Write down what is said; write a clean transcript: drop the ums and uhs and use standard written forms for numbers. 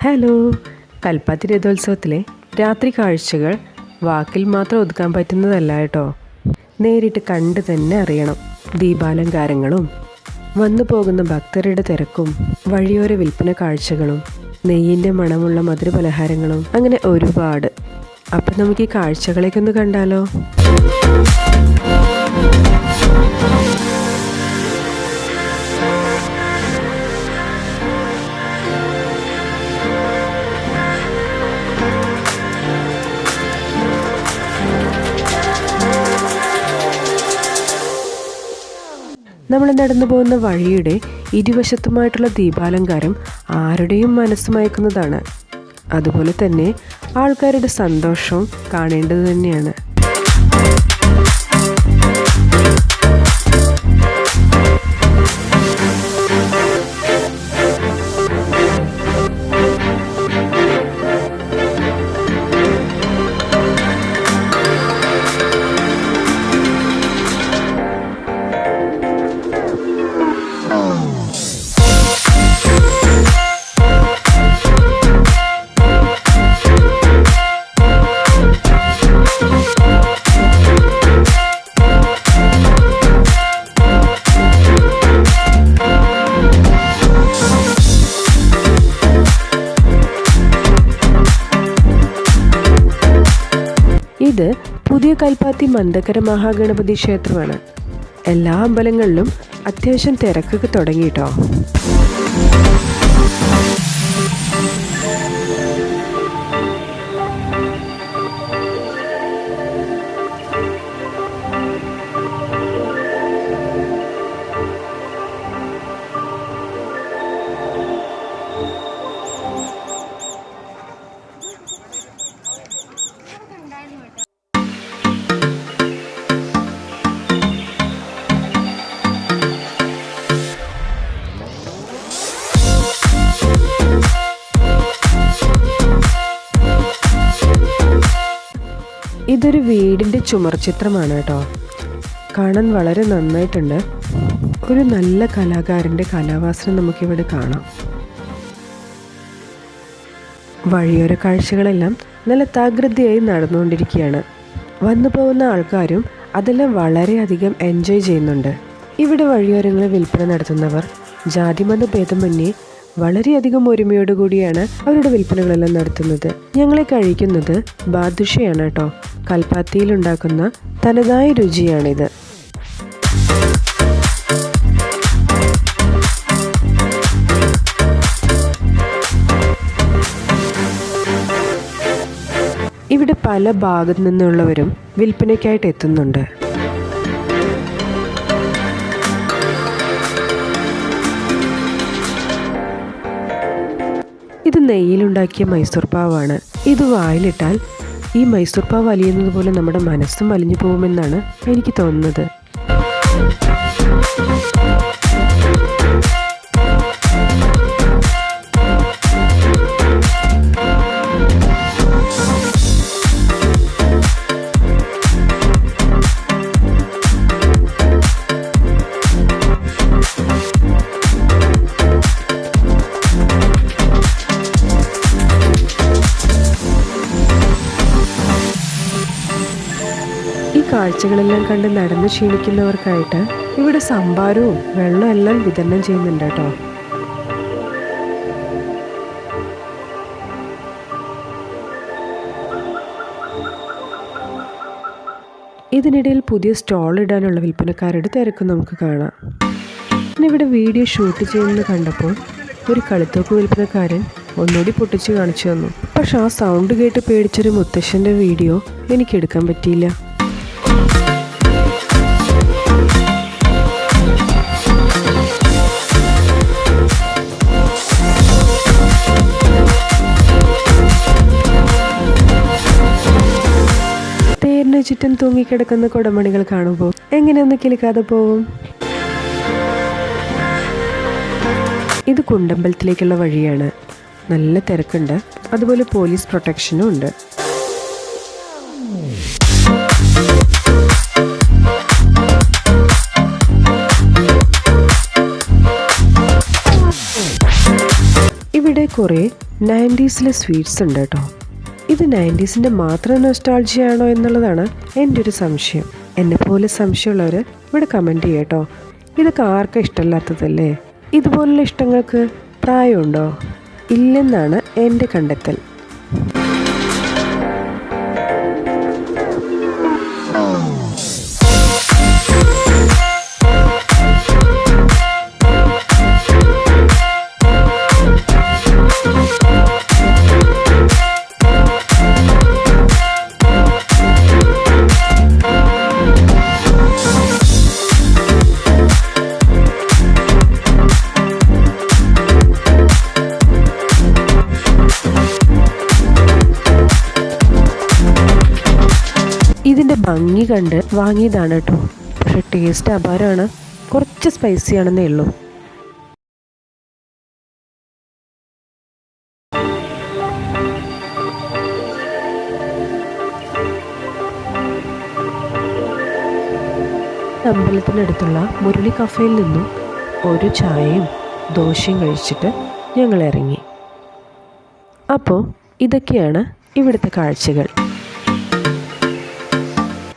Hello, Kalpathi രഥോത്സവത്തിലെ രാത്രി കാഴ്ചകൾ വാക്കിൽ മാത്രം ഒതുക്കാൻ പറ്റുന്നതല്ല കേട്ടോ. നേരിട്ട് കണ്ട് തന്നെ അറിയണം. ദീപാലങ്കാരങ്ങളും വന്നു പോകുന്ന ഭക്തരുടെ തിരക്കും വഴിയോര വിൽപ്പന കാഴ്ചകളും നെയ്യിൻ്റെ മണമുള്ള മധുരപലഹാരങ്ങളും അങ്ങനെ ഒരുപാട്. അപ്പം നമുക്ക് ഈ കാഴ്ചകളേക്കൊന്ന് കണ്ടാലോ? നമ്മൾ നടന്നു പോകുന്ന വഴിയുടെ ഇരുവശത്തുമായിട്ടുള്ള ദീപാലങ്കാരം ആരുടെയും മനസ്സ് മയക്കുന്നതാണ്. അതുപോലെ തന്നെ ആൾക്കാരുടെ സന്തോഷവും കാണേണ്ടത് തന്നെയാണ്. ഇത് പുതിയ കൽപ്പാത്തി മന്ദക്കര മഹാഗണപതി ക്ഷേത്രമാണ്. എല്ലാ അമ്പലങ്ങളിലും അത്യാവശ്യം തിരക്കൊക്കെ തുടങ്ങിയിട്ടോ. ഇതൊരു വീടിൻ്റെ ചുമർചിത്രമാണ് കേട്ടോ. കാണാൻ വളരെ നന്നായിട്ടുണ്ട്. ഒരു നല്ല കലാകാരൻ്റെ കലാവാസന നമുക്കിവിടെ കാണാം. വഴിയോര കാഴ്ചകളെല്ലാം നല്ല തകൃതിയായി നടന്നുകൊണ്ടിരിക്കുകയാണ്. വന്നു പോകുന്ന ആൾക്കാരും അതെല്ലാം വളരെയധികം എൻജോയ് ചെയ്യുന്നുണ്ട്. ഇവിടെ വഴിയോരങ്ങളിൽ വിൽപ്പന നടത്തുന്നവർ ജാതിമത ഭേദമന്യേ വളരെയധികം ഒരുമയോടുകൂടിയാണ് അവരുടെ വിൽപ്പനകളെല്ലാം നടത്തുന്നത്. ഞങ്ങളെ കഴിക്കുന്നത് ബാദുഷയാണ് കേട്ടോ. കൽപ്പാത്തിയിൽ ഉണ്ടാക്കുന്ന തനതായ രുചിയാണിത്. ഇവിടെ പല ഭാഗത്തു നിന്നുള്ളവരും വിൽപ്പനയ്ക്കായിട്ട് എത്തുന്നുണ്ട്. ഇത് നെയ്യിലുണ്ടാക്കിയ മൈസൂർ പാവാണ്. ഇത് വായിലിട്ടാൽ ഈ മൈസൂർ പാവ് വലിയുന്നത് പോലെ നമ്മുടെ മനസ്സും വലിഞ്ഞു പോകുമെന്നാണ് എനിക്ക് തോന്നുന്നത്. കാഴ്ചകളെല്ലാം കണ്ട് നടന്ന് ക്ഷീണിക്കുന്നവർക്കായിട്ട് ഇവിടെ സംഭാരവും വെള്ളവും എല്ലാം വിതരണം ചെയ്യുന്നുണ്ട് കേട്ടോ. ഇതിനിടയിൽ പുതിയ സ്റ്റോൾ ഇടാനുള്ള വിൽപ്പനക്കാരുടെ തിരക്ക് നമുക്ക് കാണാം. പിന്നെ ഇവിടെ വീഡിയോ ഷൂട്ട് ചെയ്യുന്നത് കണ്ടപ്പോൾ ഒരു കളിത്തോക്ക് വിൽപ്പനക്കാരൻ ഒന്നുകൂടി പൊട്ടിച്ച് കാണിച്ചു തന്നു. പക്ഷെ ആ സൗണ്ട് കേട്ട് പേടിച്ചൊരു മുത്തശ്ശൻ്റെ വീഡിയോ എനിക്കെടുക്കാൻ പറ്റിയില്ല. ചുറ്റും തൂങ്ങിക്കിടക്കുന്ന കുടമണികൾ കാണുമ്പോൾ എങ്ങനെയൊന്ന് കിളിക്കാതെ പോവും. ഇത് കുണ്ടമ്പലത്തിലേക്കുള്ള വഴിയാണ്. നല്ല തിരക്കുണ്ട്. അതുപോലെ പോലീസ് പ്രൊട്ടക്ഷനും ഉണ്ട്. കുറേ 90s സ്വീറ്റ്സ് ഉണ്ട് കേട്ടോ. ഇത് 90s മാത്രം നൊസ്റ്റാൾജിയാണോ എന്നുള്ളതാണ് എൻ്റെ ഒരു സംശയം. എന്നെപ്പോലെ സംശയമുള്ളവർ ഇവിടെ കമൻറ്റ് ചെയ്യട്ടോ. ഇതൊക്കെ ആർക്കും ഇഷ്ടമില്ലാത്തതല്ലേ? ഇതുപോലുള്ള ഇഷ്ടങ്ങൾക്ക് പ്രായമുണ്ടോ? ഇല്ലെന്നാണ് എൻ്റെ കണ്ടെത്തൽ. ഇതിൻ്റെ ഭംഗി കണ്ട് വാങ്ങിയതാണ് കേട്ടോ. പക്ഷെ ടേസ്റ്റ് അപാരമാണ്. കുറച്ച് സ്പൈസിയാണെന്നേ ഉള്ളൂ. അമ്പലത്തിനടുത്തുള്ള മുരളി കഫേയിൽ നിന്നും ഒരു ചായയും ദോശയും കഴിച്ചിട്ട് ഞങ്ങൾ ഇറങ്ങി. അപ്പോൾ ഇതൊക്കെയാണ് ഇവിടുത്തെ കാഴ്ചകൾ.